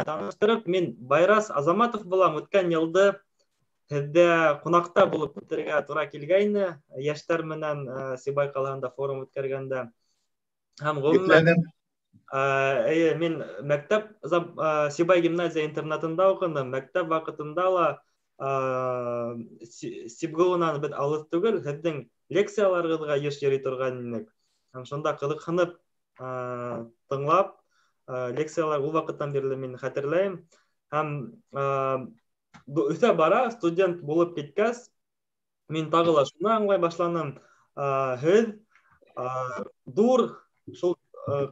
таныштырып, мен Байрас Азаматов булам. Үткән елды һездә кунакта булып үтәргә туры килгәйне. Яшьләр менән Сибай калаһында форум үткәргәндә. Һәм гомумән мен мәктәп Сибай гимназия интернатында укыдым. Мәктәп вакытында ла Сибгылунан бит алыс түгел, һездең лекцияларыгызга еш йөри торган идек. Һәм шунда кызыксынып тыңлап, лекциялар ул вакыттан бирле мин хәтерләйм. Һәм үсә бара, студент булып киткәс, мин тагы ла шуны аңлай башланым. Һез зур шул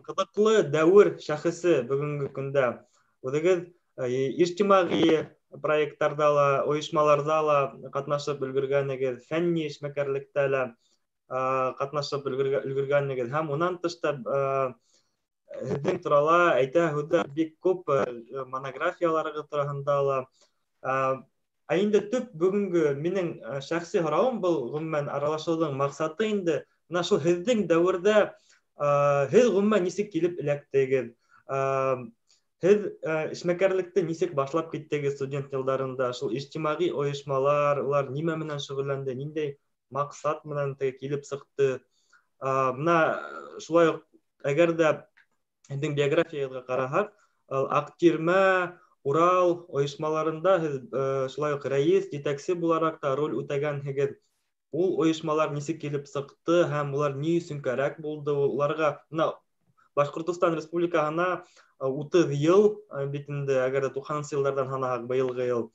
кызыклы дәвер шәхесе бүгенге көндә. Үзегез иҗтимагый проектларда ла, оешмаларда ла катнашып өлгергәнегез, фәнни эшмәкәрлектә ла катнашып өлгергәнегез. Һәм унан тышта һездең турала әйтә һүзләр бик күп, монографияларыгыз тураһында ла. Инде төп бүгенге минең шәхси һорауым был гомумән аралашыуның максаты инде менә шул һездең дәвердә һез гомумән нисек килеп эләктегез? Һез эшмәкәрлекте нисек башлап киттегез студент елларында? Шул иҗтимагый оешмалар, улар нимә менән шөгыльләнде? Ниндәй максат менән килеп сыкты? Менә шулай ук әгәр дә һездең биографиягызга караһак, Актирмә, Урал оешмаларында һез шулай ук рәис, җитәкче буларак та роль үтәгәнһегез. Ул оешмалар нисек килеп сыкты һәм улар ни өчен кирәк булды? Уларга Башкортстан Республикаһына 30 ел бит инде, әгәр 90-нчы еллардан санасак, быелгы ел.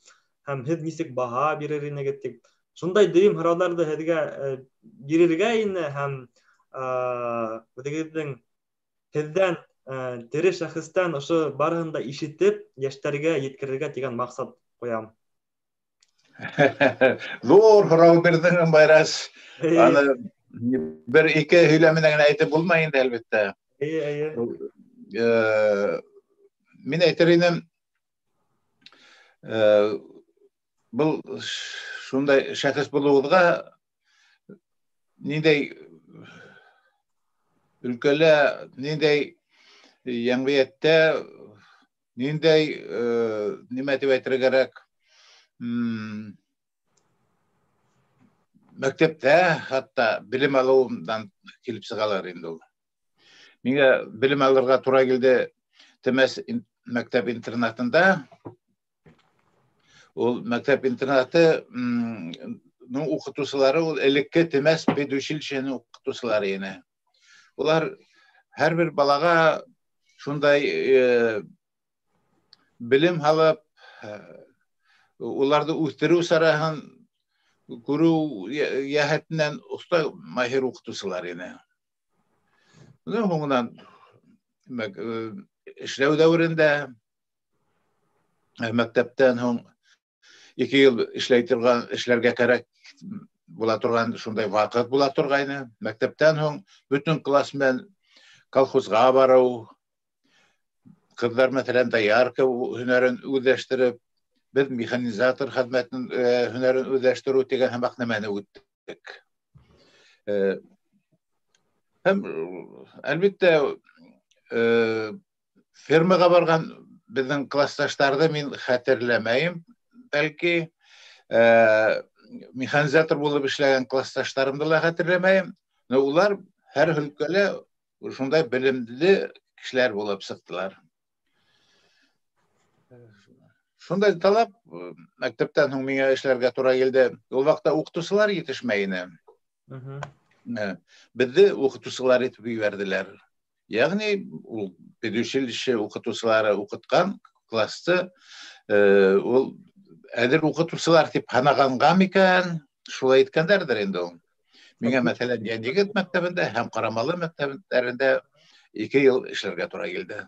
Һәм һез нисек баһа бирер инегез дип. Шундай дөйм һорауларны һезгә бирергә ине һәм үзегезнең һездән тере шәхестән ошо барыһын да ишетеп, яшьләргә yetkерергә дигән максат куям. Зур һорау бирдең, Байрас. Аны бер-ике һөйләм менән әйтеп булмый инде, әлбәттә. Мин әйтер идем, был шундай шәхес булуыгызга ниндәй өлкәлә, ниндәй яңгыятта, ниндәй нимә дип әйтергә кирәк, мәктәптә хатта белем алудан килеп сыгалар инде ул. Миңа белем алырга туры килде Темәс мәктәп интернатында. Ул мәктәп интернаты укытучылары ул элекке Темәс педучилищеның укытучылары ине. Улар һәрбер балага шундай белем алып, уларды үстерү сараһын күрү яһәтеннән уста маһир укытучылар ине. Һуңынан эшләү дәверендә мәктәптән һуң 2 ел эшләргә кирәк була торган шундай вакыт була торгайны. Мәктәптән һуң бөтен класс белән колхозга бару, кызлар мәсәлән доярка һөнәрен үзләштереп, без механизатор хезмәтен һөнәрен үзләштерү дигән һәм нәмәне үттек. Һәм әлбәттә фермага барган безнең классташларны мин хәтерләмәйм, бәлки механизатор булып эшләгән классташларымны ла хәтерләмәйм. Но улар һәр өлкәдә шундай белемле кешеләр булып сыктылар. Шундай талап мәктәптән һуң миңа эшләргә туры килде. Ул вакытта укытучылар җитешмәй ине. Безне укытучылар итеп җибәрделәр. Ягъни ул педучилище укытучылары укыткан классты ул әдер укытучылар дип ханаганга микән, шулай әйткәндәрдер инде ул. Миңа мәсәлән Янегет мәктәбендә һәм Карамалы мәктәбендә 2 ел эшләргә туры килде.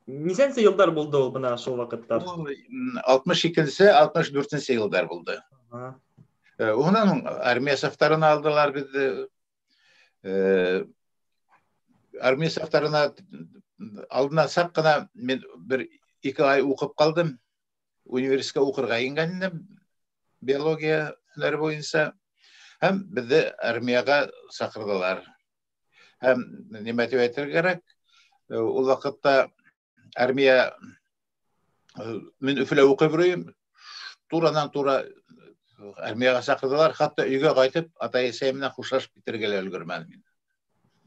Ничәнче елдар булды ул бына шул вакытта? 62-нче, 64-нче елдар булды. Унан армия сафтарына алдылар безне. Армия сафтарына алдына сак кына мен 1-2 ай укып калдым. Университетка укырга ингәннем, биология һөнәре буенча. Һәм безне армияга сакырдылар. Һәм нимә дип әйтергә кирәк? Ул вакытта армия Мен Өфіле оқып жүрейім, туранан тура армияға шақырдылар, хатта үйге қайтып, ата-есеміне құшаш бітіргелі үлгірмәді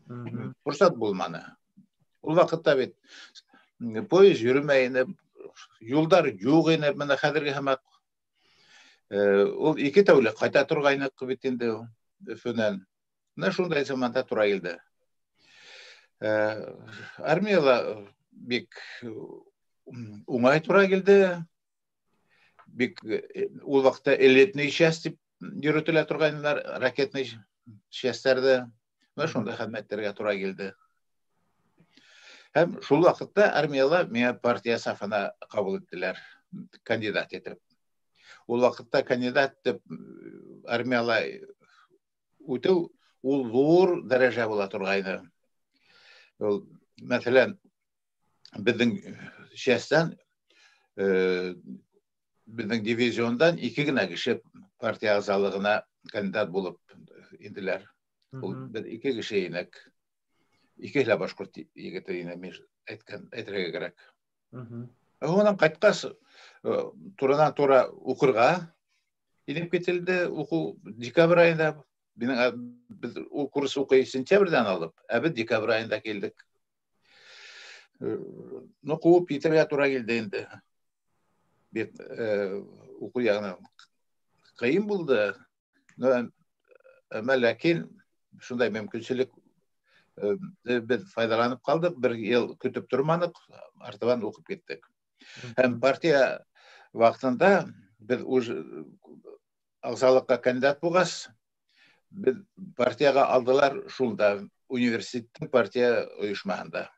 мен. Фұрсат болманы. Ол вақытта бет поезд жүрмейіні, юлдар жоқ ені, мені қадірге хамақ. Ол 2 тәулік қайта тұрғайны қыбеттенді Өфінен. Мына шундай заманда тұра келді. Армияла бек оңай тұра келді. Бек ол вақытта элетный часть деп үйретіле тұрғайнылар, ракетный частьтерді. Мына шундай хадметтерге тұра келді. Hem şul vaqtda armiyala meni partiya safına qabul etdiler, kandidat etib. Ol vaqtda kandidat deb armiyala o'tib, ol zo'r daraja bo'la turgaydi. Ol masalan bizning şahsan bizning diviziondan 2 gina kishi partiya a'zolligina kandidat bo'lib indilar. Ol biz 2 kishi edik. İkihla başkurt yigitine aytırga gerek. Ondan qaytqas turandan tura ukurga inip ketildi. Uku dekabr ayında biz o kurs okuyu sentyabrdan alıp, biz dekabr ayında geldik. Noqub yeterga tura geldi endi. Bir oku yağına kıyım buldu. Ama lakin şunday mümkünçülük biz faydalanıp kaldık, bir yıl kütüp durmadık, artadan okup gittik. Hem partiya vaktinde biz ағзалыққа кандидат болғас, biz partiyaga aldılar şunda, üniversitetin partiya uyuşmağında.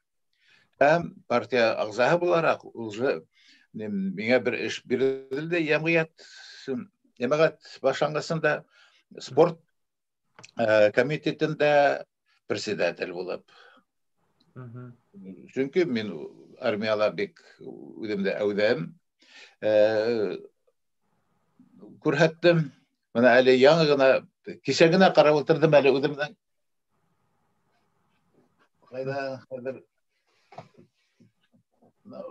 Hem partiya ағзаһы olarak, mene bir iş verildi, Yemağat başlangısında sport komitetinde председатель болып. Çünkü men armiyala bek ödemde ödem. Көрһәттем. Менә әле яңа гына кичәгенә карап утырдым әле үдемдән. Кайда хәзер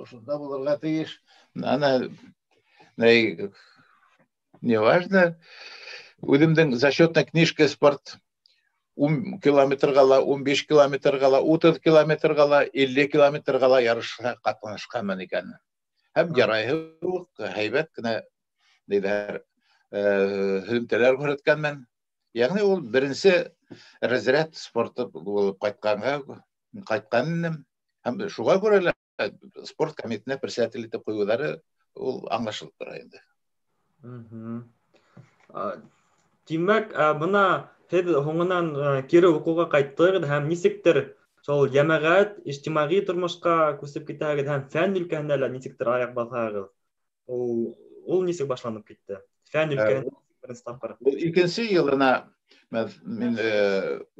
шунда булырга тиеш. Ана не важно. Үдемдән зачетная книжка спорт 10 километр гала, 15 километр гала, 30 километр гала, 50 километр гала ярышка катнашкан икән. Һәм ярайы һәйбәт кенә диләр. Hürümteler görütkənmən. Yani ol birinci razrad sportu болып қайтқаным. Hem şuğa göre sport komitetine председатель etip koyuları ol anlaşılıp тұр енді. Демәк, бuna һез hoңынан кире оқуға қайттыгыз һәм нисектер шул җәмәгать, иҗтимагый тормышка күсеп китәгез һәм фән өлкәһендә лә нисектер аяк басагыз. Ул нисек башланып китте? İkinci yılına ben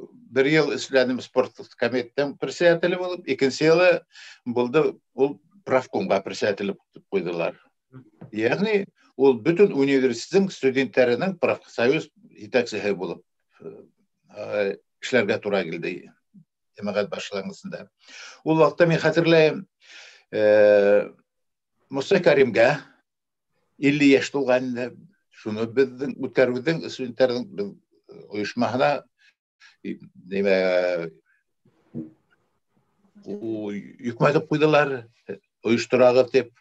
bir yıl işledim sport komiteten председателі болып, ikinci yılı buldu ol pravkomga председателі koydular. Yani ol bütün üniversitenin studentlerinin profsoyuz yetakçısı болып işlerge tura geldi. Cemaat başlangıcında. Ol vaqtda men hatırlayım Musa Karimga 50 yaş толғанында şunu bizden ütkärüden studentlerin uyuşmağına yükmetip koydular, uyuşturağız dep.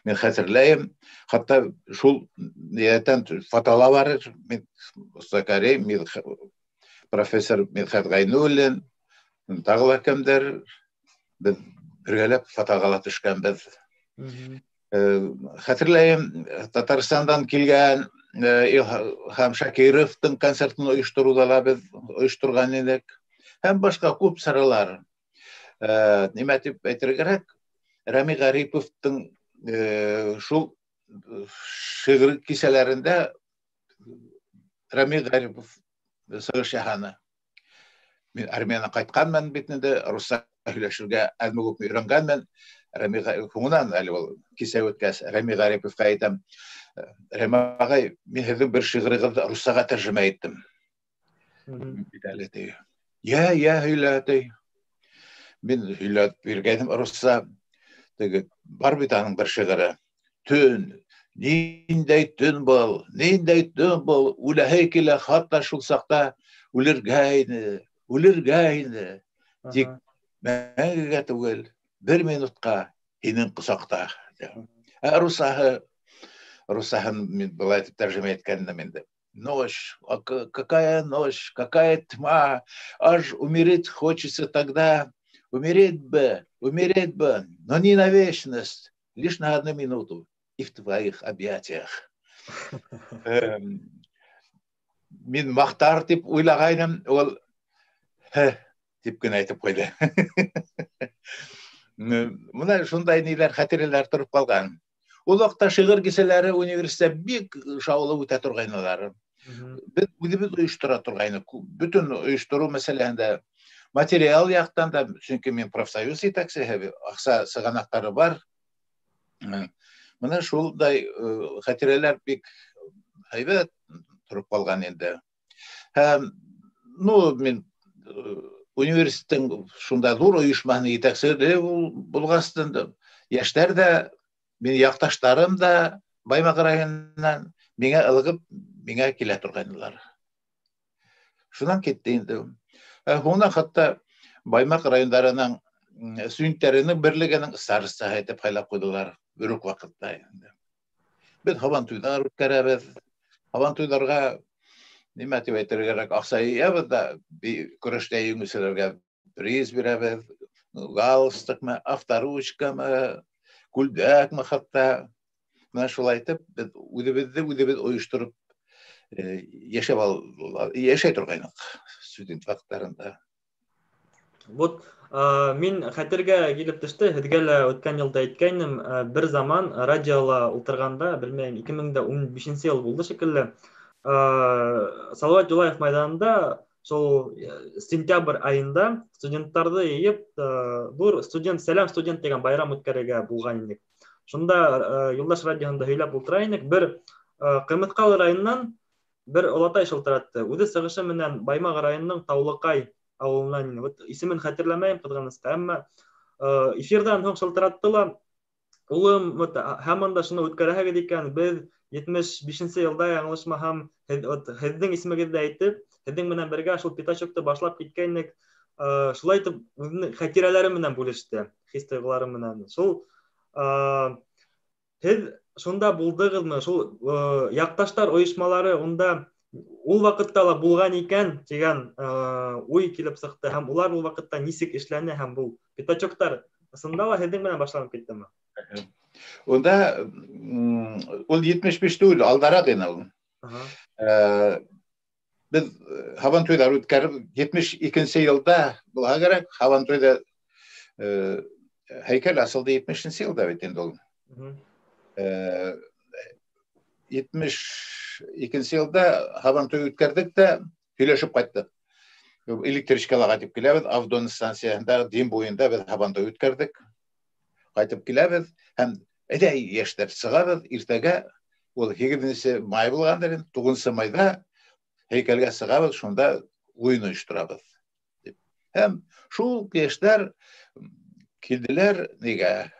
Men hatırlayım. Hatta şul niyeten fatala var. Men Sakari, men profesör Medhat Gaynulin, tağla kimdir. Biz birgelep fatagalat düşkän biz. Hatırlayım Tataristan'dan kelgen İlham Shakirov'ın konsertini uyuşturgan edik. Hem başka көп sarılar. Nima dep aytır gerek? Rami Garipov'ın şul şiir kiselerinde Rami Garipov sığış yahanı. Men Armiyana qaytqanman betinde Rusça söyleşirge azmı көп öğrenganman. Rami Garipov әле ул кисә үткәс Rami Garipov'ga әйтәм. Rami агай, мен һезнең бер шигырыгызны руссага тәрҗемә иттем. Битәләте. Я һөйләтә. Мен һөйләп биргәнем русса. Теге бар бит аның бер шигыры. tün, niндәй tün был, үләһе килә, хатта шул саҡта үлергә ине, тик мәңгегә түгел, 1 минутҡа һинең ҡосаҡта. Русаһын мин былай итеп тәржемә иткәнем инде. Ночь, какая ночь, какая тьма, аж умереть хочется тогда, умереть бы, но не на вечность, лишь на 1 минуту, и в твоих объятиях. Мин мақтар тип уйлағайным, ол тип кенә әйтеп қойды. Мына шундай ниләр, хәтерләр торып калган. Ул вакытта шигырь кисәләре университетта бик шаулы үтә торганнар. Без үҙебез оештыра торгайнык. Бүтән оештыру мәсьәләһендә материал яктан да, чөнки мин профсоюз итәкчесе, акча сыганактары бар. Мына шулдай хәтерләр бик һәйбәт торып калган инде. Мин университеттің шундай зур оешманы итәкчесе булгастын. Яшьләр дә, мин якташтарым да Баймак районынан миңа ылгып, миңа килә торганнар. Шунан китте инде. Хуна хатта Баймак райондарының студентларының берлегенең старостасы итеп хайлап куйдылар бер үк вакытта. Без һаван туйлар үткәрәбез. Һаван туйларга нимә дип әйтергә, акча ябыз да, көрәштә еңүчеләргә приз бирәбез. Галстукмы, авторучкамы, күлдәкме хатта. Менә шулай итеп, без үҙебезне оештырып яшәй торгайнык студент вакытларында. Вот мин хәтергә килеп төште, һеҙгә лә үткән йылда әйткәйнем, бер заман радиола ултырганда, белмәйм, 2015 ел булды шикелле. Салават Юлаев майданында шул сентябрь айында студенттарды йыйып, ҙур сәлам студент дигән байрам үткәрергә булган идек. Шунда Юлдаш радионда һөйләп ултыра инек, бер Ҡымыҙҡалы районынан бер олатай шылтыратты. Үҙе сығышы менән Баймак районының Таулыҡай ауылынан, исемен хәтерләмәйем ҡыҙғанысҡа, әммә эфирҙан һуң шылтыратты ла, улым, һаман да шуны үткәрәһегеҙ икән, беҙ 75 йылда яңылышмаһам, һеҙҙең исемегеҙҙе әйтеп, һеҙҙең менән бергә шул пятачокты башлап киткәйнек, шулай итеп хәтирәләре менән бүлеште, хис-тойғолары менән. Шул һеҙ шунда булдығыҙмы, шул яҡташтар ойошмалары унда ул ваҡытта ла булған икән тигән уй килеп сыҡты, һәм улар ул ваҡытта нисек эшләне, һәм был пятачоктар ысында ла һеҙҙең менән башланып киттеме? Унда ул 75 түгел, алдараҡ ине ул. Беҙ һабантуйҙар үткәреп, 72 йылда булһа кәрәк, һабантуйҙа һәйкәл асылды 70 йылда бит инде ул. 72 йылда һабантуй үткәрдек тә, һөйләшеп ҡайттык. Электричкаларға тип киләбеҙ, Авдон станцияһында, Дим буйында беҙ һабантуй үткәрдек. Ҡайтып киләбеҙ, һәм йәштәр сығабыҙ, иртәгә, ул 8 май булғандыр, 9 майда һәйкәлгә сығабыҙ, шунда уйын ойошторабыҙ. Һәм шул йәштәр килделәр, нигә,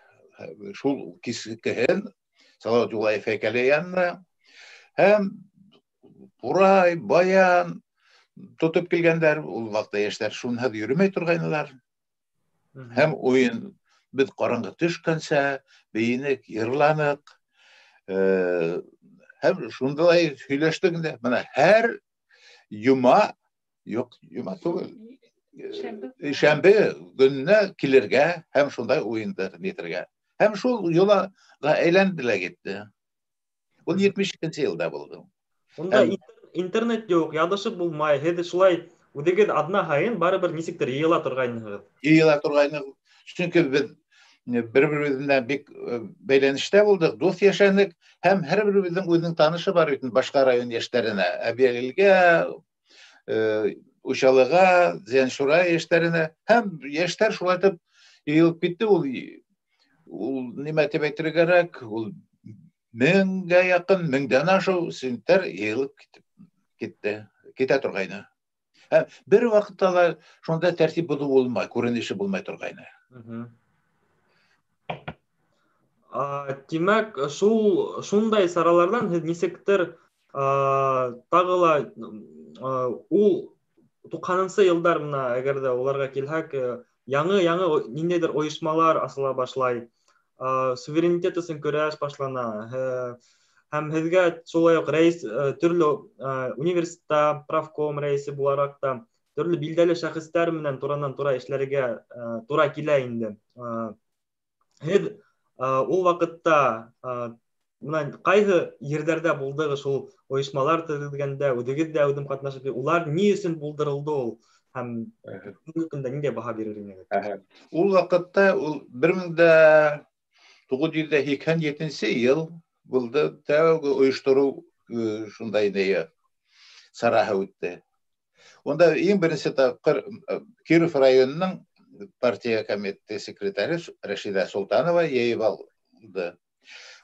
шул кискеһен Салауат Юлаев һәйкәле янына, һәм Бурай, Баян тотоп килгәндәр, ул ваҡытта йәштәр шунһыҙ йөрөмәй торғайнылар. Һәм уйын беҙ ҡараңғы төшкәнсә, бейенек, йырланыҡ. Һәм шундалай һөйләштек инде. Бына һәр юма түгел, шәмбе көнөнә килергә һәм шундай уйындар нитергә. Һәм шул йолаға әйләнде лә китте. Ул 72 йылда булды. Унда интернет юҡ, яҙышып булмай, һеҙ шулай үҙегеҙ аҙна һайын барыбер нисектер йыйыла торғайнығыҙ. Йыйыла торғайнығыҙ. Чөнки беҙ бер-беребеҙ бик бәйләнештә булдык, дуҫ йәшәнек, һәм һәр беребеҙҙең үҙенең танышы бар бит башҡа район йәштәренә, Әбйәлилгә, Учалыға, Зәншура йәштәренә, һәм йәштәр шулай итеп йыйылып китте. Ул нимә тип әйтергә кәрәк, ул 1000-гә яҡын, 1000-дән ашыу студенттар йыйылып китә торғайны. Бер ваҡытта ла шунда тәртип боҙоу булмай, күренеше булмай торғайны. Демәк, шундай саралардан һеҙ нисектер тағыла ул 90-нчы йылдар мына әгәр дә уларга килһәк, яңы ниндәйҙер ойошмалар асыла башлай, суверенитет өсөн көрәш башлана. Һәм һеҙгә шулай уҡ рәис төрлө университетта правком рәисе булараҡ та төрлө билдәле шәхестәр менән туранан-тура эшләргә тура килә инде. Һеҙ ул ваҡытта ҡайһы ерҙәрҙә булдығыҙ шул ойошмалар төҙөлгәндә, үҙегеҙ дә үҙем ҡатнашып, улар ни өсөн булдырылды ул һәм бөгөнгө көндә ниндәй баһа бирер инегеҙ? Ул ваҡытта ул 1987 йыл булды, тәүге ойоштороу шундай сараһы үтте. Онда иң беренсе тапҡыр Киров районының партия комитеты секретары Рәшиҙә Солтанова йыйып алды.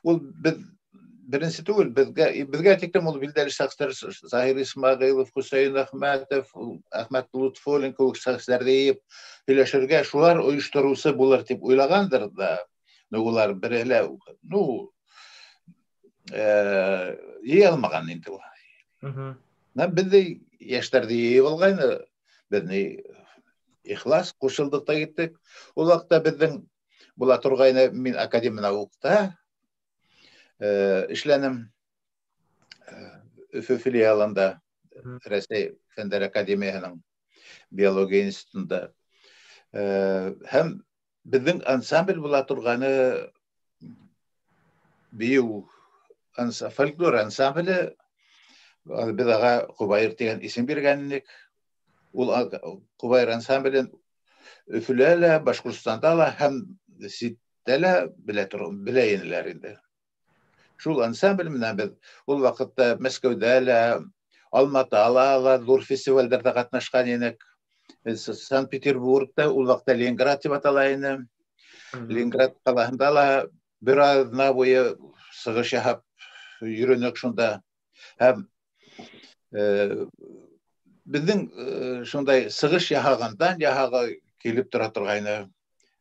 Ул беренсе түгел, беҙгә тиклем ул билдәле шәхестәр Заһир Исмәғилов, Хөсәйен Әхмәтов, Әхмәт Лутфуллин кеүек шәхестәрҙе йыйып һөйләшергә, шулар ойоштороусы булыр тип уйлағандыр да. Улар берәлә йый алмаған инде ул. Беҙҙе йәштәрҙе йыйып алғайны, беҙ ихлас ҡушылдыҡ та киттек. Ул ваҡытта беҙҙең була торғайны, мин академнауҡта эшләнем, Өфө филиалында, Рәсәй Фәндәр академияһының биология институтында. Һәм беҙҙең ансамбль була торғаны бейеү фольклор ансамбле, беҙ аға Ҡубайыр тигән исем биргәнлек. Ул Ҡубайыр ансамблен Өфөлә лә, Башҡортостанда ла һәм ситтә лә белә инеләр инде. Шул ансамбль менән беҙ ул ваҡытта Мәскәүҙә лә, Алматала ла ҙур фестивалдәрҙә ҡатнашҡан инек. Санкт-Петербургта, ул ваҡытта Ленинград тип атала ине. Ленинград ҡалаһында ла бер аҙна буйы сығыш яһап йөрөнөк шунда. Һәм беҙҙең шундай сығыш яһағандан яһағы килеп тора торғайны.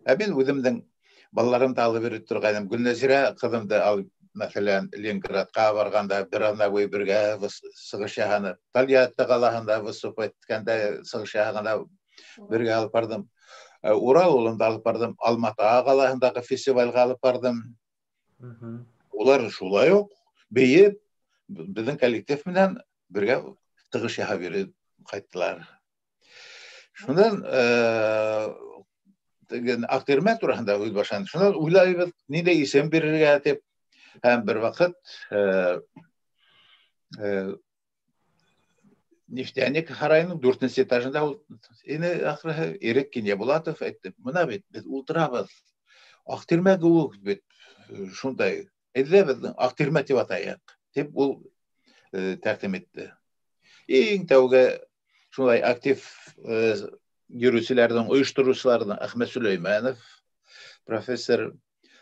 Мин үҙемдең балаларымды алып йөрөп торғайным. Гөлнәзирә ҡыҙымды алып, мәҫәлән, Ленинградҡа барғанда бер аҙна буйы бергә сығыш яһаны. Тольятти ҡалаһында выступать иткәндә сығыш яһағанда бергә алып бардым. Урал улымды алып бардым. Алматы ҡалаһындағы фестивалгә алып бардым. Улар шулай уҡ бейеп, беҙҙең коллектив менән бергә сығыш яһап йөрөп ҡайттылар. Шунан Аҡтирмән тураһында һүҙ башланы. Шунан уйлайбыҙ, ниндәй исем бирергә тип. Һәм бер ваҡыт Нефтяник һарайының 4-нче этажында ул ахырыһы Ирек Кинйәбулатов әйтте. Мына бит беҙ ултырабыҙ. Аҡтирмә кеүек бит шундай. Әйҙә беҙ Аҡтирмә тип атайыҡ. Тип ул тәҡдим итте. Иң тәүге шулай актив йөрөүселәрҙең, ойоштороусыларҙың Әхмәт Сөләймәнов, профессор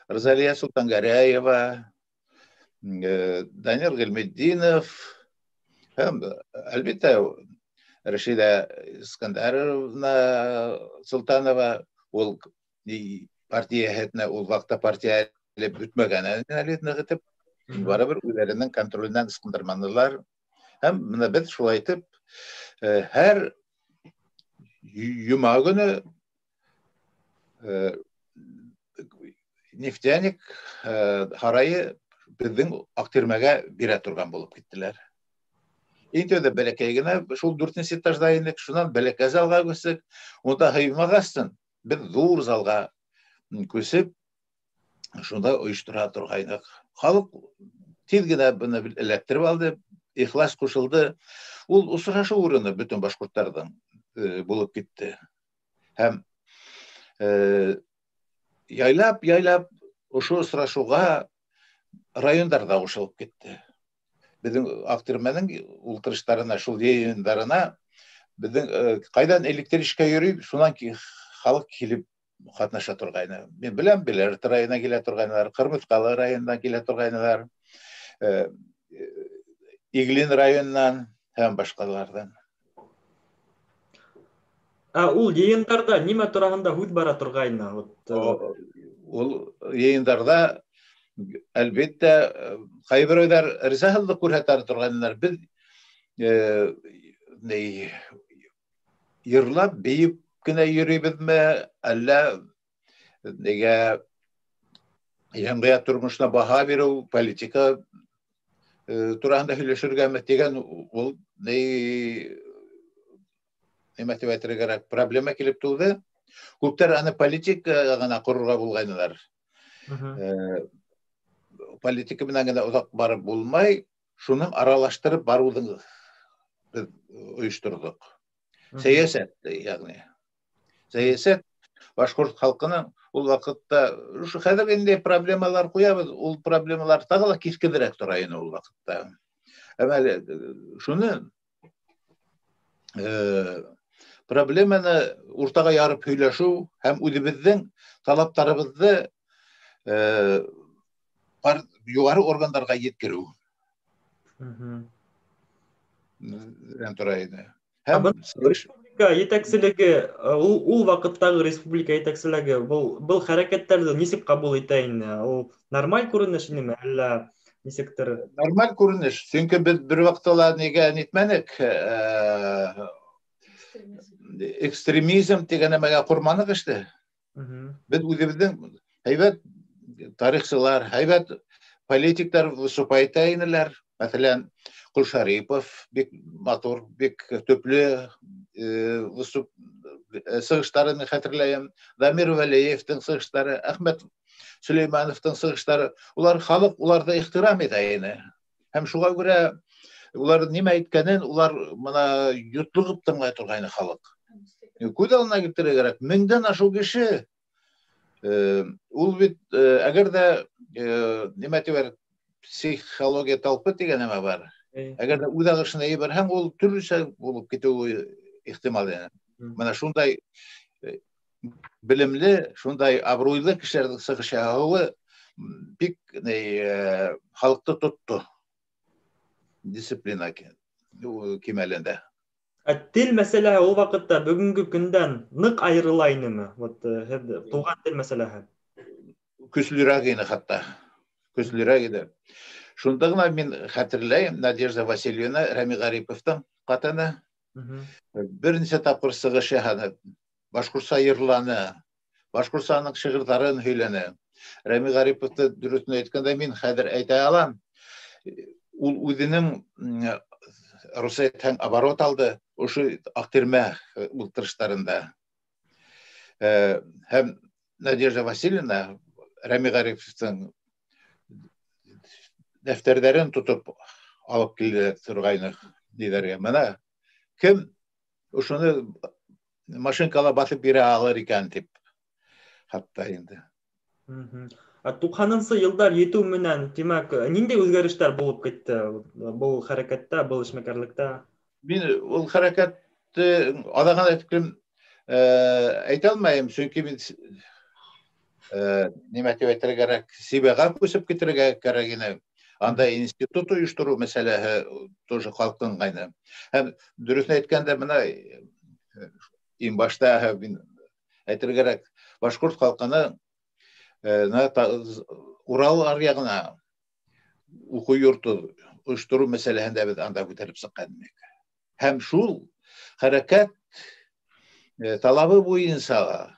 Розалия Султангәрәева, Данир Ғилметдинов, һәм әлбиттә Рәшиҙә Искәндәровна Солтанова, ул партия һәтенә ул ваҡытта партия бөтмәгәнен итеп, барыбер үҙҙәренең контроленән ысҡындырманылар. Һәм бына беҙ шулай итеп, һәр йома көнө Нефтяник һарайы беҙҙең Аҡтирмәгә бирә торған булып киттеләр. Иң тәүҙә бәләкәй генә шул 4-нче этажда инек, шунан бәләкәй залға күстек. Унда һыймағастан беҙ ҙур залға күсеп, шунда ойоштора торғайныҡ. Халыҡ тиҙ генә быны эләктереп алды, ихлас ҡушылды. Ул осрашыу урыны бөтөн башҡорттарҙың булып китте. Һәм яйлап ошо осрашыуға райондар ҙа ҡушылып китте. Беҙҙең Аҡтирмәнең ултырыштарына, шул йыйындарына беҙҙең ҡайҙан электричка йөрөй, шунан халыҡ килеп ҡатнаша торғайны. Мин беләм, Беләр районынан килә торғайнылар, Ҡырмыҫҡалы районынан килә торғайнылар, Иглин районынан һәм башҡаларҙан. Ул йыйындарда нимә тураһында һүҙ бара торғайны? Ул йыйындарҙа Әлбәттә, кайберәүләр ризаһызлык күрһәтә торганнар. Без йырлап, бейеп кенә йөрибезме, әллә нигә җәмгыять тормышына баһа бирү, политика турында һөйләшергәме дигән ул проблема килеп туды. Күптәр аны политика гына корырга булганнар. Политика менән генә узак барып булмай, шуның аралаштырып баруны оештырдык. Сәясәт, ягъни. Сәясәт башкорт халкының ул вакытта хәзер инде проблемалар куябыз, ул проблемалар тагы кискенрәк тора иде ул вакытта. Әмма шуны проблеманы уртага ярып һөйләшү һәм үзебезнең талаптарыбызны югары органнарга yetkерү. Республика етәкчелеге, ул вакыттагы республика етәкчелеге был хәрәкәттәрне ничек кабул итә инде? Ул нормаль күренеш инеме, әллә ничектер? Нормаль күренеш. Чөнки без бер вакытта нигә нитмәдек? Экстремизм дигән нәмәгә курманык иште. Без үзебезнең һәйбәт тарихчылар, һәйбәт политиклар выступать итәләр. Мәсәлән, Кул Шарипов бик матур, бик төпле сыгыштарын хәтерләйм. Дамир Вәлиевтің сыгыштары, Әхмәт Сөлеймановтың сыгыштары, улар халык уларда ихтирам итә иде. Һәм шуңа күрә улар нимә әйткәнен, улар моны йотлыгып тыңлай торган халык. Күз алдына китерергә кирәк. 1000дән ашу кеше. Ул бит әгәр дә нимә диләр, психология талпы дигән нәмә бар. Әгәр дә үз агышына ибәрһәң, ул төрлечә булып китүе ихтимал. Менә шундай билемле, шундай абруйлы кешеләрнең сыгышуы бик халыкты тотты. Дисциплина кимәлендә. Тел мәсьәләһе ул вакытта бүгенге көндән нык айырыла инеме? Вот туган тел мәсьәләһе. Көчлерәк иде хәтта. Көчлерәк иде. Шунда гына мин хәтерләйм, Надежда Васильевна Рәми-Гариповтың катыны. Берничә тапкыр сыгыш яһады. Башкортса йырланы. Башкортсаның шигырьләрен һөйләне. Рәми-Гариповты дөресен әйткәндә мин хәзер әйтә алам. Ул үзенең Русейтән оборот алды. Ошо актырма ултырыштарында. Һәм Надежда Васильевна Рәми-Гариповтың дәфтәрләрен тотып алып килде торгайны диләргә. Менә кем ошоны машинкала басып бирә алыр икән дип хәтта инде. 90-нчы елдар җитү менән, димәк, нинди үзгәрешләр булып китте бу хәрәкәттә, бу эшмәкәрлектә? Мин ул хәрәкәтте адаган әйткән әйтә алмыйм, чөнки мин нимә дип әйтергә кирәк, Сибәгә күсеп китәргә кирәк иде. Анда институт оештыру мәсьәләһе тоже халыктың гайны. Һәм дөресен әйткәндә, менә иң башта мин әйтергә кирәк, башкорт халкының Урал аръягына уку йорты оештыру мәсьәләһендә без анда күтәреп сыккан идек. Һәм шул хәрәкәт талабы буенча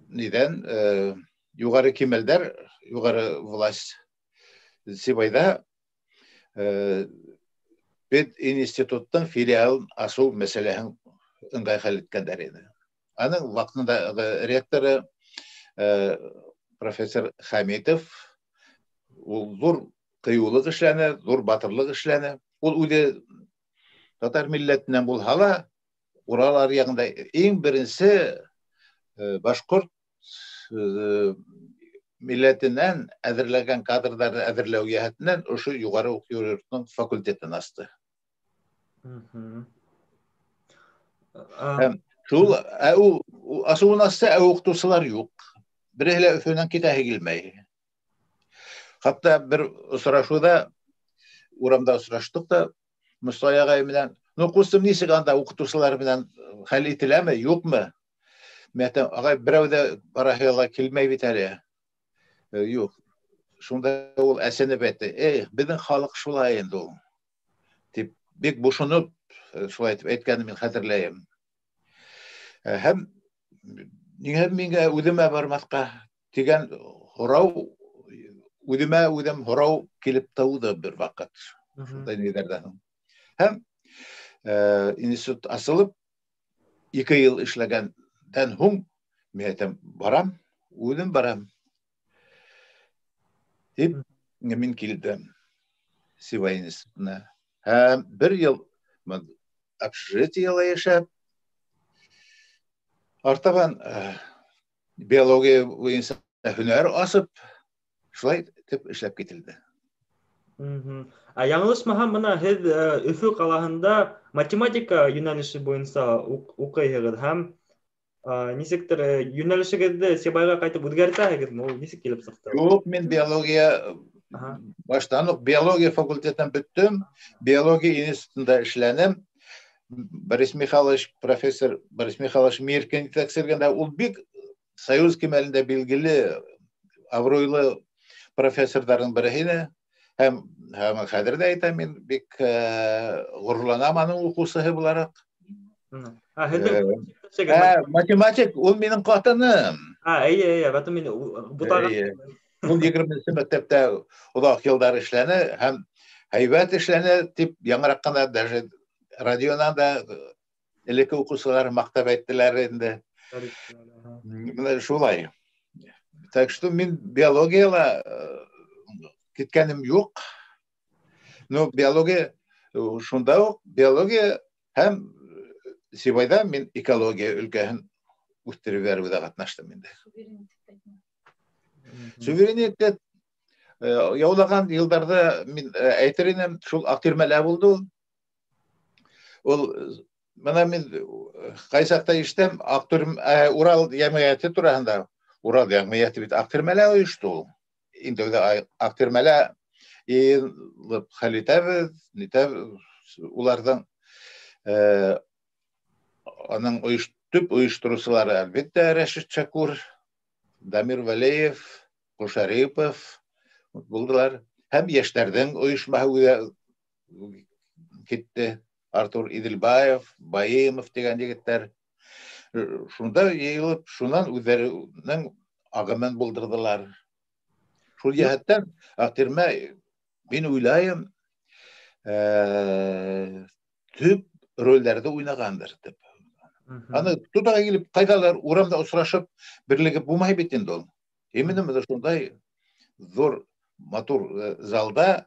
нидән югары кимәлдәр, югары власть Сибайда бит институттың филиалын ачу мәсьәләһен ыңгай хәл иткәннәр иде. Аның вакытында ректоры профессор Хамитов ул зур кыюлык эшләне, зур батырлык эшләне. Ул үзе татар милләтеннән булса да, Урал аръягында иң беренче башкорт милләтеннән әзерләгән кадрларны әзерләү җәһәтеннән ошо югары уку йортының факультетын ачты. Шул асуынасы укытучылар юк. Берәйлә Өфөнән китәһе килмәй. Хәтта бер очрашуда, урамда очраштык та, Муса агай белән, кустым ничек анда укытучылар белән хәл ителәме, юкмы? Мәтәм агай берәү дә барахыга килмәй бит әле. Юк. Шунда ул әсенеп әйтте. Безнең халык шулай инде ул. Дип, бик бушынып, шулай итеп әйткәнне мин хәтерләйм. Һәм нигә миңа үземә бармаска дигән һорау үзем һорау килеп тауды бер вакыт. Шундай нидәрдән. Һәм институт асылып 2 ел эшләгәндән һуң мин әйтәм, барам, үзем барам. Дип, мин килдем Сибай институтына. Һәм 1 ел общежитиеда яшәп, артабан биология буенча һөнәр асып, шулай итеп эшләп кителде. Яңылышмаһам, мына һез Өфө ҡалаһында математика йүнәлеше буйынса уҡыйһығыҙ һәм нисектер йүнәлешегеҙҙе Сибайға ҡайтып үҙгәртәһегеҙме? Ул нисек килеп сыҡты? Юк, мин биология баштан уҡ биология факультетын бөттөм, биология институтында эшләнем. Профессор Борис Михайлович Миркин тәкъсиргәндә, ул бик Союз кимәлендә билгеле абруйлы профессорҙарҙың береһе. Һәм хәҙер дә әйтәм, мин бик ғорурланам аның уҡыусыһы булараҡ. Математик, ул минең ҡатыным. Эйе, бәтем мин бутаға. Ул 20-нче мәктәптә оҙаҡ йылдар эшләне һәм һәйбәт эшләне тип яңыраҡ ҡына даже радионан да элекке уҡыусылар маҡтап әйттеләр инде. Шулай. Так что мин биологияла киткәнем юҡ. Но биология шунда уҡ биология һәм Сибайҙа мин экология өлкәһен үҫтереп бирүҙә ҡатнаштым инде. Суверенитет яулаған йылдарда мин әйтер инем, шул Аҡтирмәлә булды ул. Ул мына мин ҡайсы саҡта ишетәм, Урал йәмғиәте тураһында. Урал йәмғиәте бит Аҡтирмәлә ойошто ул. Инде Аҡтирмәлә хәл итәбеҙ, уларҙың аның төп ойоштороусылары әлбиттә Рәшит Шәкүр, Дамир Вәлиев, Ҡушарипов булдылар. Һәм йәштәрҙең ойошмаһы китте. Артур Иҙелбаев, Баимов дигән егеттәр. Шунда йыйылып, шунан үҙҙәренең ағымын булдырҙылар. Шул йәһәттән Аҡтирмә, мин уйлайым, төп ролдәрҙе уйнағандыр тип. Аны тутаға килеп, ҡайҙалыр урамда осрашып, берлегеп булмай бит инде ул. Именно шундай зур, матур залда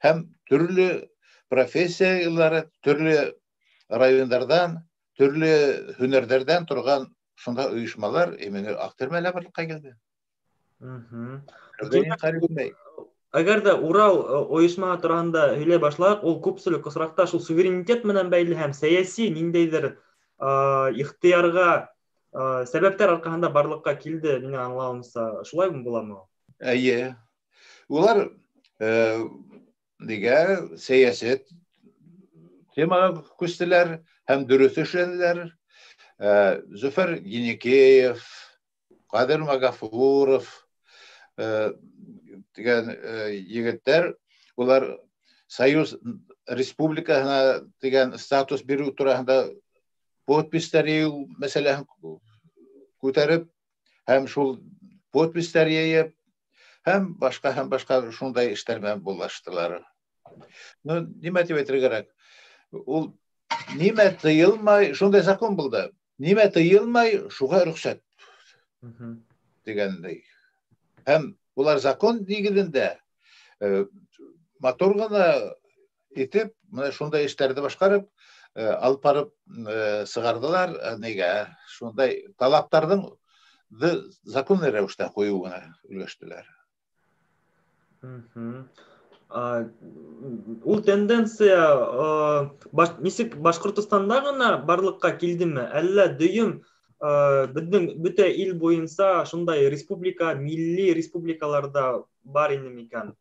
һәм төрлө профессиялары, төрлө райондардан, төрлө һөнәрҙәрҙән торған шунда ойошмалар именно Аҡтирмәлә барлыҡҡа килде. Әгәр дә Урал ойошмаһы тураһында һөйләй башлаһаҡ, ул күпселек осраҡта шул суверенитет менән бәйле һәм сәйәси ниндәйҙер ихтыярға сәбәптәр арҡаһында барлыҡҡа килде, минең аңлауымса. Шулай буламы? Эйе. Улар сәйәсәт темаға күстеләр һәм дөрөҫ эшләнеләр. Зөфәр Еникеев, Ҡадир Магафуров дигән егеттәр, улар Союз Республикаһына дигән статус бирү тураһында подпистәр йыйыу мәсьәләһен күтәреп, һәм шул подпистәр йыйып, һәм башҡа шундай эштәр менән булаштылар. Нимә тип әйтергә кәрәк? Ул нимә тыйылмай, шундай закон булды. Нимә тыйылмай, шуға рөхсәт дигәндәй. Һәм улар закон нигеҙендә матур ғына итеп, шундай эштәрҙе башҡарып, алып барып сығарҙылар. Нигә? Шундай талаптарҙың законный рәүештә ҡуйыуына өлгәштеләр. Ул тенденция нисек Башҡортостанда ғына барлыҡҡа килдеме? Әллә дөйөм беҙҙең бөтә ил буйынса шундай республика, милли республикаларда бар ине икән?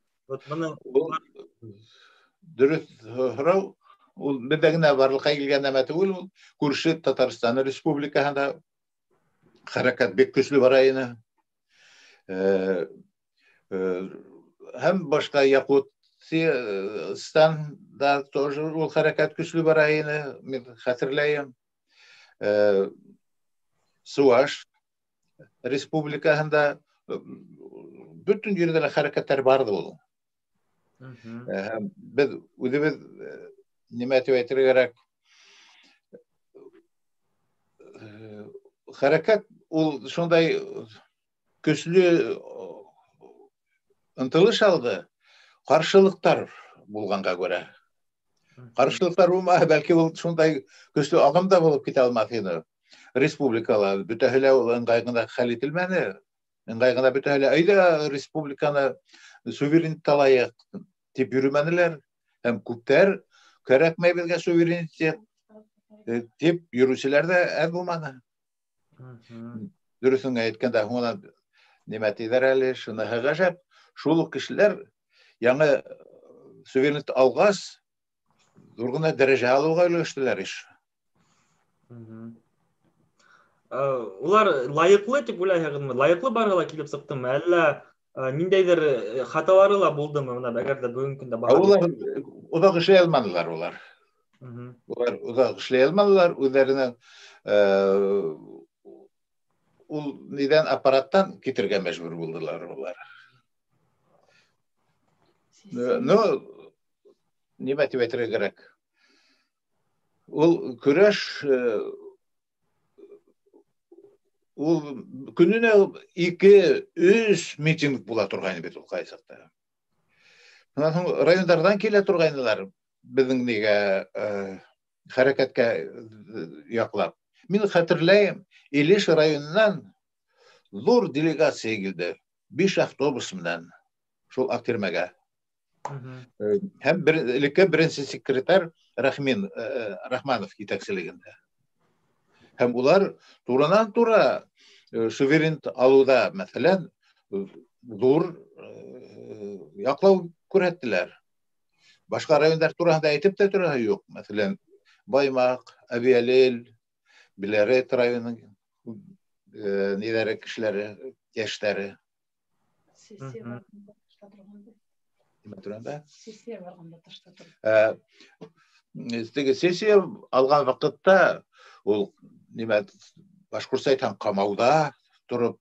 Дөрөҫ һорау. Ул беҙҙә генә барлыҡҡа килгән нәмә түгел, ул күрше Татарстан Республикаһында хәрәкәт бик көслө бара ине. Hem başka Yakutistan'da da тоже ул hareket güçlü barayını hatırlayayım. Suvaş Respublikasında bütün yerlerde hareketler vardı onun. Biz özümüz nima aytırgarak hareket ул şonday güçlü ынтылыш aldı. Karşılıklar bulganга göre. Karşılıklar olma belki ул şonday güçlü agımda bulup kete almaz edi. Respublikalar bütünlüğü ыңгайгында хәл ителмәне. Ыңгайгында bütünlüğü ayda respublikаны суверенитет алайык дип йөрмәнеләр. Һәм күптәр кирәкмәй безгә суверенитет дип йөрүчеләр дә әз булмады. Дөресен әйткәндә, һуңа нимә тидер әле, шуны гаҗәп, шул кешеләр яңа суверенитет алгач, зур гына дәрәҗә алуга өлештеләр иш. Улар лайыклы дип уйлайсызмы? Лайыклы баргыла килеп сыктымы? Әллә ниндәйдер хаталары ла булдымы? Менә әгәр дә бүгенге көндә бара. Улар узак эшләй алмадылар улар. Улар узак эшләй алмадылар, үзләренең ул нидән аппараттан китергә мәҗбүр булдылар улар. Ну, нимә дип әйтергә кирәк? Ул көрәш ул көненә 2-3 митинг була торган бит ул кайсакта. Райондардан килә торганнар безнең нигә хәрәкәткә яклап. Мин хәтерләйм, Илеш районыннан зур делегация килде. 5 автобус менән шул Актирмәгә. Һәм беренче секретарь Рахманов итәкчелегендә. Һәм улар туранан-тура суверенитет алуда, мәсәлән, зур яклау күрәттеләр. Башка райондар турында әйтеп тә торасы юк. Мәсәлән, Баймак, Абиялел, Биләрет районының ниләре кешеләре, яшьләре. Сессия алган вакытта ул нимә Башкортстан камауда турып,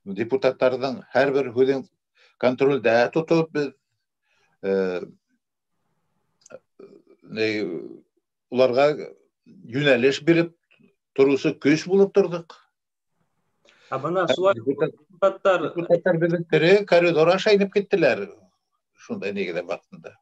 депутатларның һәрбер хүден контрольдә тотып без уларга юнәлеш биреп турусы көч булып тордык. Бына шулай депутатлар безнең тере коридор аша инеп киттеләр. Шундай нигеҙе вакытында.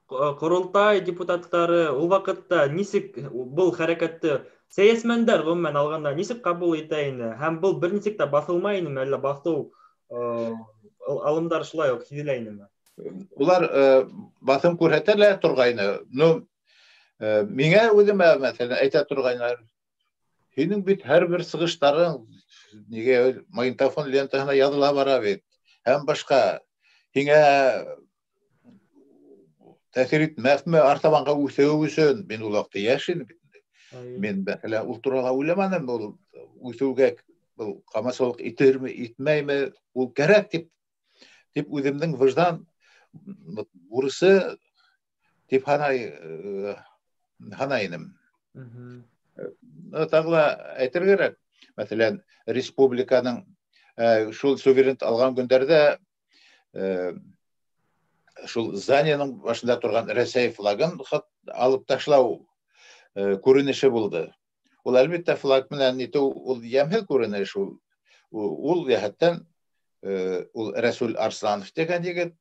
Курултай депутаттары ул вакытта нисек был хәрәкәтте сәясмәндәр гомумән алганда нисек кабул итә инде? Һәм был бернисек тә басылмай инеме, әллә басу алымдар шулай ук сизелә инеме? Улар басым күрһәтәләр торгайны. Ну, миңә үземә мәсәлән әйтә торганнар. Һинең бит һәрбер сыгыштарың нигә магнитофон лентаһына языла бара бит. Һәм башка һиңә тәэсир итмәсме артабанга үсеү өчен? Мин ул вакытта яшь идем. Мин мәсәлән ул турыда уйламадым. Ул үсеүгә ул камасылык итәрме, итмәйме, ул кирәк дип үземнең вождан бурысы дип ханайным. Тагыла әйтергә кирәк. Мәсәлән, республиканың шул суверенитет алган көндәрдә шул зданиянең башында торган Рәсәй флагын алып ташлау күренеше булды. Ул әлбәттә флаг менән итү ул ямһил күренеш ул. Ул яһәттән ул Рәсүл Арсланов дигән егет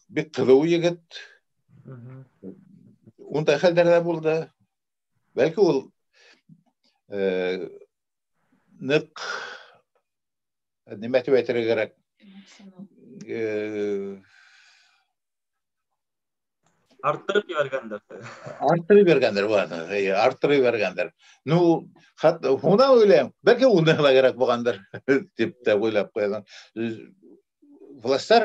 бик кызу егет. Ундай хәлләрдә булды. Бәлки ул нык нимә дип әйтергә кирәк? Арттырып ебәргәндер. Арттырып бергәндер. Ну, хәтта хуна уйлыйм, бәлки уны ла кирәк булгандыр дип тә уйлап куйдым. Властьлар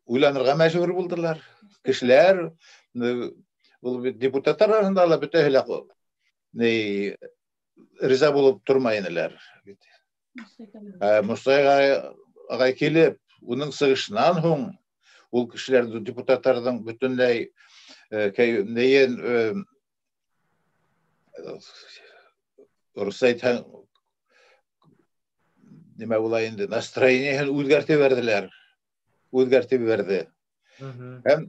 уйланырга мәҗбүр булдылар. Кешеләр, ул депутатлар арасында ла бөтәһеләк риза булып тормайнылар. Мустайга ағай келіп, оның сығышынан хоң, ол кішілерді депутаттардың бүтінләй нейін ұрыс айтқан неме олайынды настроениehen өзгәрте берді. Hem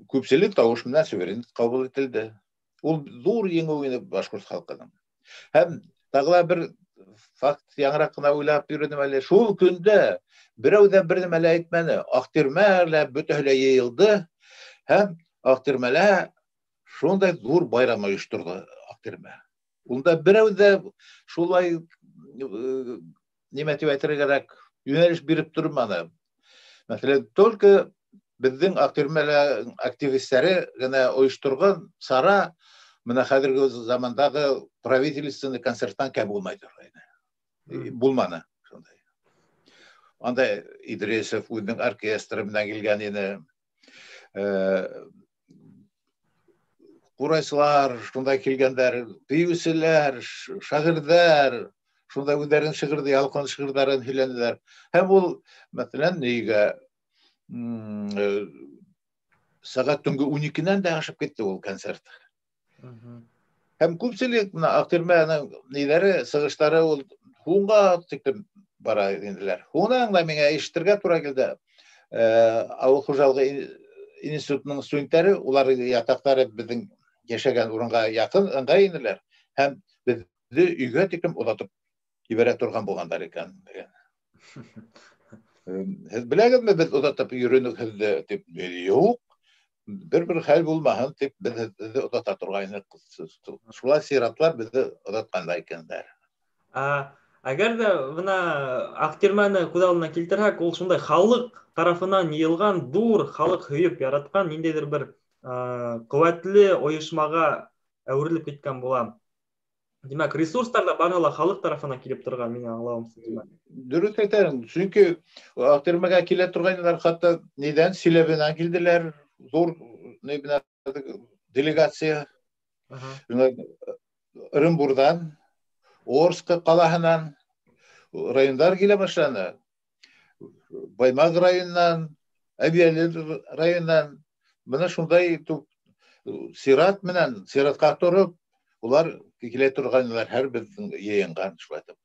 көпшілік тауыш менен суверенитет кабыл етілді. Ол зор еңі ойны башқұрт халқының. Hem тағыла бір факт яңырақ қына ойлап үйренім әлі. Шул күнде біреуден бір немелі айтмәні. Ақтирмәлі бүтәлі ейілді. Hem Ақтирмәлі шондай зор байрама ұйыштырды Ақтирмә. Онда біреуде шулай неметіп айтыры керек юнеліш беріп тұрманы. Мәселен, только біздің Ақтирмәлі активисттері гына ойыштырған сара мына хәзерге замандағы правительственный концерттан кәм болмай тұрғайны. Болманы. Анда Идресов өзінің оркестрі менен келген ені. Құрайсылар, шундай келгендер, бейусілер, шағырдар, шундай өздерін шығырды, ялқын шығырдарын хиленделер. Hem ол, мәселен, нейге сағат түнгі 12-нен де ашып кетті ол концерт. Hem көпшілік Ақтирмәнің нелері, сығыштары ол хуңға тіктім бара енділер. Хуңнан да меңе ештірге тура келді. Ауыл қожалығы институтының студенттері, олар ятақтары біздің яшаған орынға яқын ыңғай енділер. Hem бізді үйге тіктім ұлатып ебере тұрған болғандар екен. Біләгін бі біз ұлатып үйренік хізді деп, yok. Bir хәл булмаһын дип безне удата турган. Шулай сиратлар безне удатқандай икәннәр. Әгәр дә бына Ақтирмәне күз алдына килтерһәк, ул шундай халык тарафынан йыелган дур, халык һөеп яраткан ниндәйдер бер куәтле оешмага әверелеп киткән була. Димәк, ресурстар да барыла халык тарафынан килеп торган, минең аңлавымча, димәк. Дөрес әйтәм, чөнки Ақтирмәгә килә торганнар хәтта нидән Силәбенән килделәр. Зор делегация Орынбурдан, Орска қаласынан райондар келе башлады. Баймак районынан, Әбиәле районынан мына шундай сират менен сиратка торып, улар келе турганнар һәр безнең йыйынган шулайтып.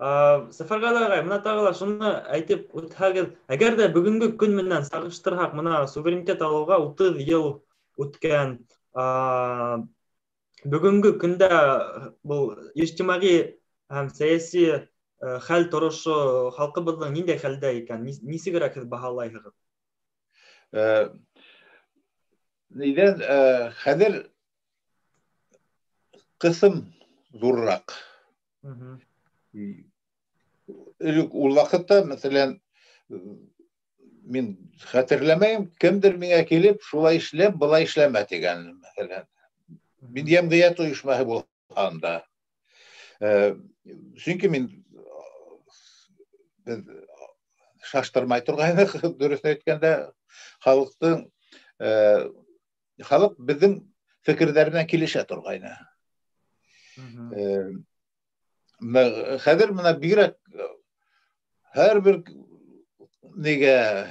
Сәфәргали агай, мына тагыла шуны әйтеп үтһәгез, әгәр дә бүгенге көн менән сагыштырһак, мына суверенитет алуга 30 ел үткән, бүгенге көндә бу иҗтимагый һәм сәяси хәл торышы халкыбызның ниндәй хәлдә икән? Нисегрәк сез баһалайсыз? Нидән хәзер кысым зуррак. Ул вакытта, мәсәлән, мин хәтерләмәйм, кемдер миңа килеп, шулай эшләп, былай эшләмә дигән, мәсәлән. Мин ямгыять оешмаһы булганда. Чөнки мин шаштырмай торгайны, дөрес әйткәндә, халык безнең фикерләренә килешә торгайны. Хәзер мына бигрәк һәрбер нигә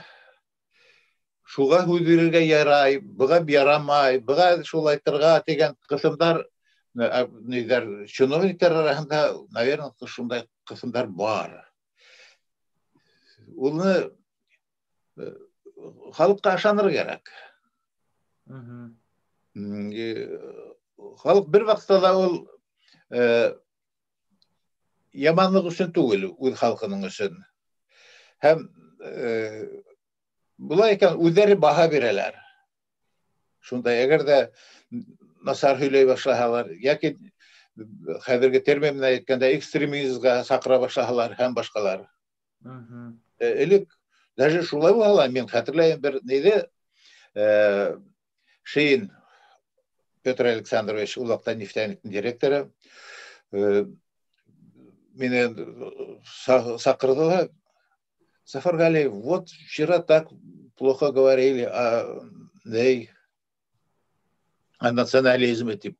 шуга һүзергә ярай, буга ярамай, буга шулай торга дигән кысымдар нидер чиновниклар арасында, наверное, шундай кысымдар бар. Улны халыкка ышаныр кирәк. Халык бер вакытта да ул яманлык өчен түгел, үз халкының өчен. Һәм булай икән, үзләре баһа бирәләр. Шундай, әгәр дә насар һөйләй башлаһалар, яки хәзерге термин менән әйткәндә экстремизмга сакыра башлаһалар һәм башкалар. Элек даже шулай була, мин хәтерләйм бер нидә Шейн Петр Александрович, ул вакытта нефтяникның директоры, меня сакырдылар. Сафаргали, вот вчера так плохо говорили о национализме, типа.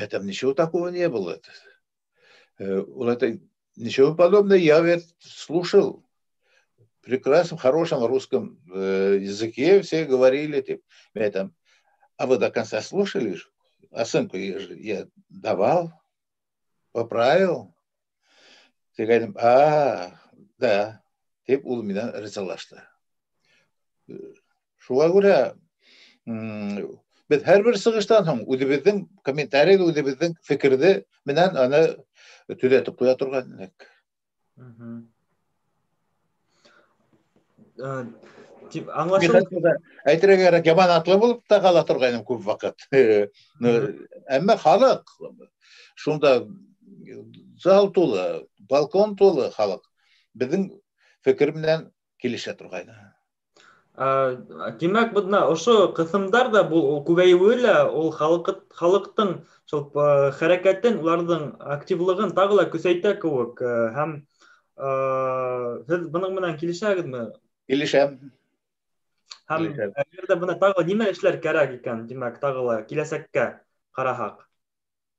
Там ничего такого не было. ничего подобного, я ведь слушал. Прекрасном, хорошем русском языке все говорили, типа, а вы до конца слушали? Оценку я давал, поправил. Ты говоришь, да, тип ул меня ризалашты. Шуға күрә, без һәрбер сығыштан һоң үҙебеҙҙең комментарийҙы, үҙебеҙҙең фекерҙе менән аны төҙәтеп ҡуя торған. Әйтергә кәрәк, яман атлы булып та ҡала торғайным күп ваҡыт. Әммә халыҡ, шунда зал тулы, балкон тулы халыҡ беҙҙең фекер менән килешә торғайны. Тимәк, ошо ҡыҫымдар да күбәйеүе лә ул халыҡтың хәрәкәтен, уларҙың активлығын тағы ла көсәйтә кеүек. Һәм һеҙ бының менән килешәһегеҙме? Килешәм. Һәм әгәр бына тағы нимә эшләр кәрәк икән, тимәк, тағы ла киләсәккә ҡараһаҡ?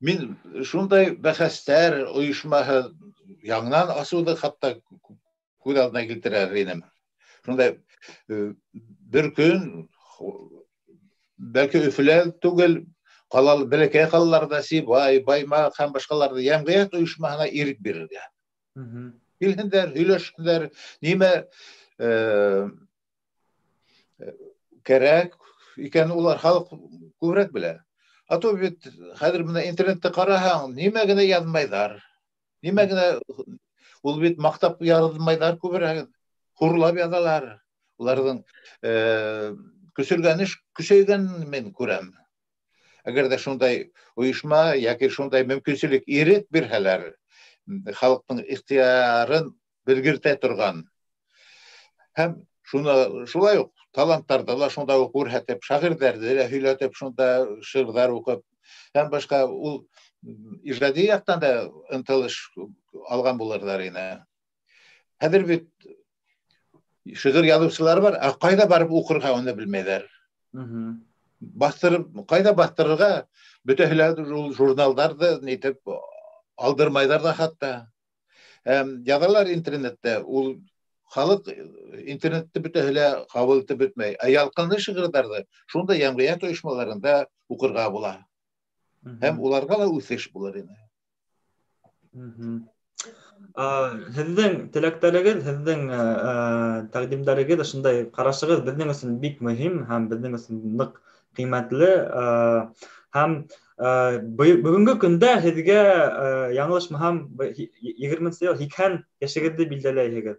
Мин шундай бәхәстәр ойошмаһы яңынан асыуҙы хатта күҙ алдына килтерер инем. Шундай бер көн, бәлки Өфөлә түгел, бәләкәй ҡалаларҙа Сибай, Баймаҡ һәм башҡаларҙы йәмғиәт ойошмаһына ирек бирергә. Килһендәр, һөйләшһендәр, нимә кәрәк икән, улар халыҡ күберәк белә. Ато бит хәҙер менә интернетты ҡараһаң, нимә генә яҙмайҙар. Нимә генә ул бит маҡтап яҙмайҙар күберәк. Хурлап яҙалар. Уларҙың көсөргәнеш көсәйгәнен мин күрәм. Әгәр дә шундай ойошма яки шундай мөмкинселек ирек бирһәләр, халыҡтың ихтыярын белгертә торған. Һәм шулай уҡ таланттарҙы ла шунда уҡ күрһәтеп, шағирҙәрҙе лә һөйләтеп, шунда шиғырҙар уҡып, һәм башҡа ул ижади яҡтан да ынтылыш алған булырҙар ине. Хәҙер бит шиғыр яҙыусылар бар, ҡайҙа барып уҡырға уны белмәйҙәр. Ҡайҙа баҫтырырға, бөтәһе лә журналдарҙы нитеп алдырмайҙар ҙа хатта. Яҙалар интернетта, ул халыҡ интернетты бөтәһе лә ҡабул итеп бөтмәй. Ялҡынлы шиғырҙарҙы шунда йәмғиәт ойошмаларында уҡырға була. Һәм уларға ла үҫеш булыр ине. Һеҙҙең теләктәрегеҙ, һеҙҙең тәҡдимдәрегеҙ, шундай ҡарашығыҙ беҙҙең өсөн бик мөһим һәм беҙҙең өсөн ныҡ ҡиммәтле. Һәм бөгөнгө көндә һеҙгә, яңылышмаһам, 20-нче йыл 80 йәшегеҙҙе билдәләйһегеҙ.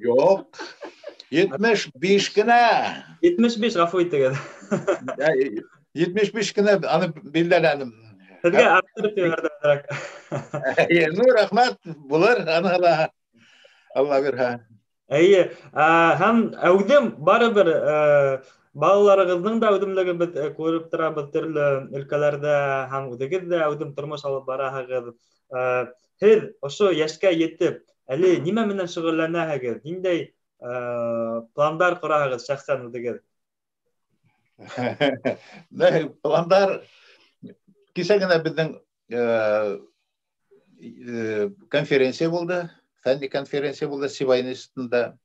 Юҡ, 75 кенә. 75, ғәфү итегеҙ. 75 кенә аны билдәләнем. Һеҙгә арттырып ебәрҙеләр. Ну, рәхмәт, булыр, аны ла Алла бирһә. Эйе, һәм әүҙем барыбер балаларығыҙҙың да әүҙемлеген беҙ күреп торабыҙ төрлө өлкәләрҙә, һәм үҙегеҙ дә әүҙем тормош алып бараһығыҙ. Һеҙ ошо йәшкә етеп, әле нимә менән шөғөлләнәһегеҙ? Ниндәй пландар ҡораһығыҙ шәхсән үҙегеҙ? Пландар, кисә генә беҙҙең конференция булды, фәнни конференция булды Сибай институтында.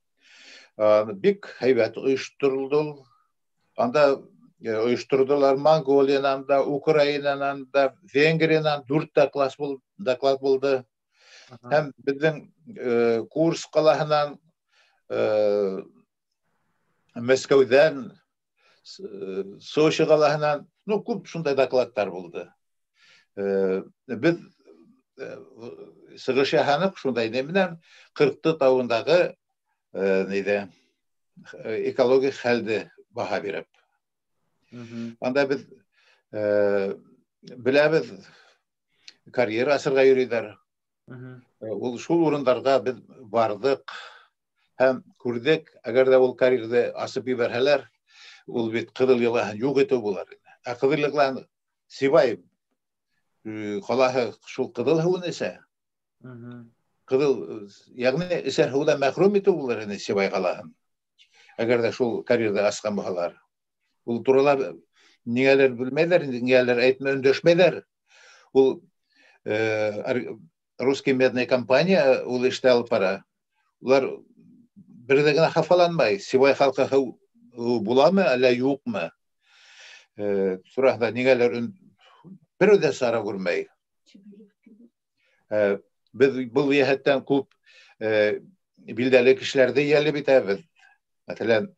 Бик һәйбәт ойошторолды. Анда ойоштордылар Монголиянан да, Украинанан да, Венгриянан 4 доклад булды. Һәм беҙҙең Курск ҡалаһынан, Мәскәүҙән, Сочи ҡалаһынан, күп шундай докладтар булды. Беҙ сығыш яһаныҡ шундай менән 40 тауындағы экологик хәлде баһа биреп. Анда беҙ беләбеҙ, карьера асырға йөрөйҙәр. Шул урындарға беҙ бардыҡ һәм күрҙек, әгәр ҙә ул карьерҙы асып ебәрһәләр, ул бит Ҡыҙыл йылаһын юҡ итеү булыр. Ҡыҙыл йылаһын Сибай ҡалаһы шул ҡыҙыл һыуын эсә. Ҡыҙыл, йәғни эсәр һыуҙан мәхрүм итеү булыр ине Сибай ҡалаһын. Әгәр ҙә шул карьерҙы асҡан булһалар. Ул турала ниңәлер белмәйҙәр, ниңәлер әйтмәй өндәшмәйҙәр. Ул русский медный компания ул эште алып бара. Улар бердә генә хафаланмай, Сибай халкы буламы, әллә юкмы? Сурахда нигәләр бер дә сара күрмәй. Без бу яһәттән күп билдәле кешеләрдә ялы битәбез. Мәсәлән,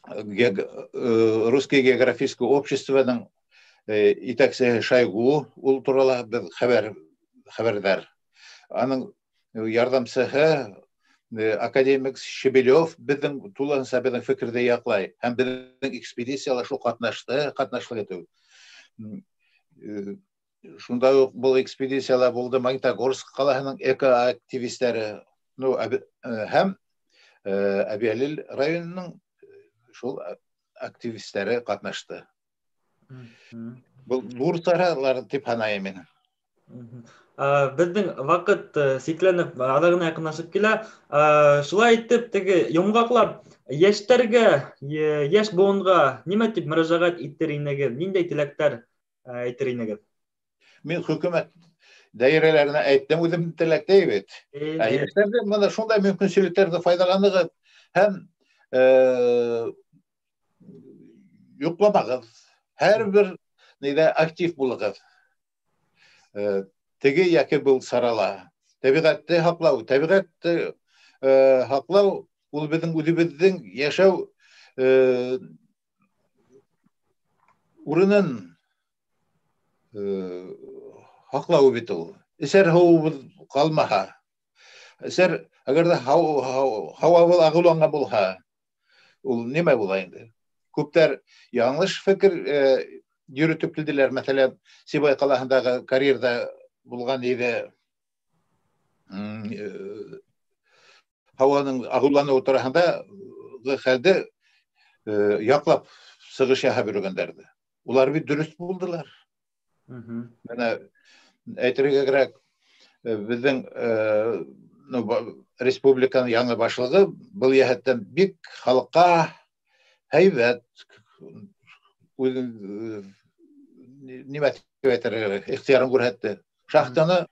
Русский географическое обществоның итәкчесе Шайгу ул турында без хәбәрдар. Аның ярдәмчесе академик Шебелев безнең тулысынча безнең фикердә яклай. Һәм безнең экспедициялар шул катнашлык итү. Шунда ук бұл экспедициялар булды Магнитогорск каласының экоактивистлары, һәм Әбиәлил районының шул активистлары катнашты. Бұл зур саралар дип санайм мин. Безнең вакыт сикләнеп, адагына якынлашып килә. Шулай итеп, теге йомгаклап яшьләргә, яшь буынга нимә дип мөрәҗәгать итер инегез? Ниндәй теләктәр әйтер инегез? Мен хөкүмәт даирәләренә әйттем, үзем теләктәй бит. Яшьләрдә моны шундай мөмкинлекләрне файдаланыгыз һәм юкламагыз. Һәрбер нидә актив булыгыз. Теге яки бул сарала. Табигатьне хаклау ул безнең үзебезнең яшәү урынын хаклау бит ул. Эсәр һавабыз калмаха. Эсәр әгәр дә һавабыз агылганга булса, ул нимә була инде? Күптәр яңлыш фикер йөрүтеп килделәр. Мәсәлән, Сибай каласындагы карьерда булган иде. Һаваның агылгануы турында хәлдә яклап сыгыш яһап йөргәннәрде. Улар бит дөрес булдылар. Менә әйтергә кирәк, безнең республиканың яңа башлыгы был яһәттән бик халыкка һәйбәт, нимә әйтергә, ихтыярын күрһәтте. Шахтаны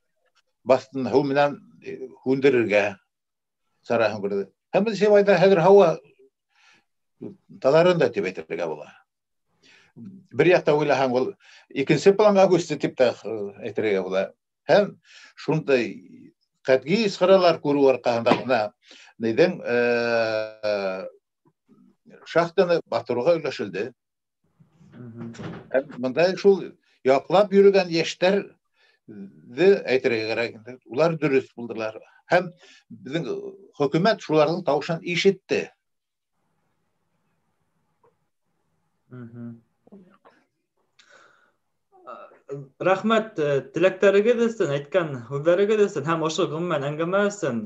бастын һәү менән хүндерергә сараһын күрде. Һәм без Сибайда хәзер һава таларында дип әйтергә була. Bir yakta uylahang ol, ikinci planga göçtü tipte әйтергә була. Һәм шундай катгый сыраlar күрү аркасында нидән шахтаны батыруга өләшелде. Һәм монда шул яклап йөргән яшьләрне әйтергә кирәк. Улар дөрес булдылар. Һәм безнең хөкүмәт шуларның тавышын ишетте. Рәхмәт теләктәрегез өчен, әйткән һүзләрегез өчен һәм ошо гомумән әңгәмә өчен.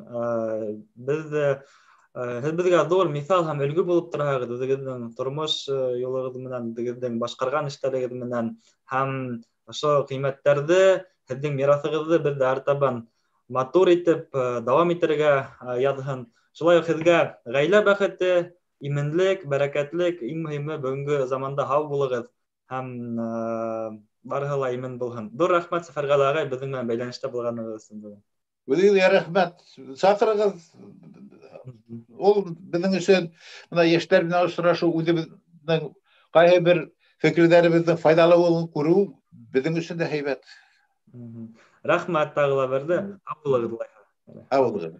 Безгә зур мисал һәм өлгү булып торагыз үзегезнең тормыш юлыгыз менән, үзегезнең башкарган эшләрегез менән һәм ошо кыйммәтләрне, сезнең мирасыгызны без артабан матур итеп дәвам итәргә язсын. Шулай ук сезгә гаилә бәхете, именлек, бәрәкәтлек, иң мөһиме бүгенге заманда һау булыгыз һәм барыһы ла имен булһын. Зур рәхмәт Сәфәргал агай безнең белән бәйләнештә булганыгыз өчен. Үзегезгә рәхмәт. Сакырыгыз. Ул безнең өчен менә яшьләр белән очрашу, үзебезнең кайһы бер фикерләребезне файдалы булуын күрү безнең өчен дә һәйбәт. Рәхмәт тагыла берде. Һау булыгыз.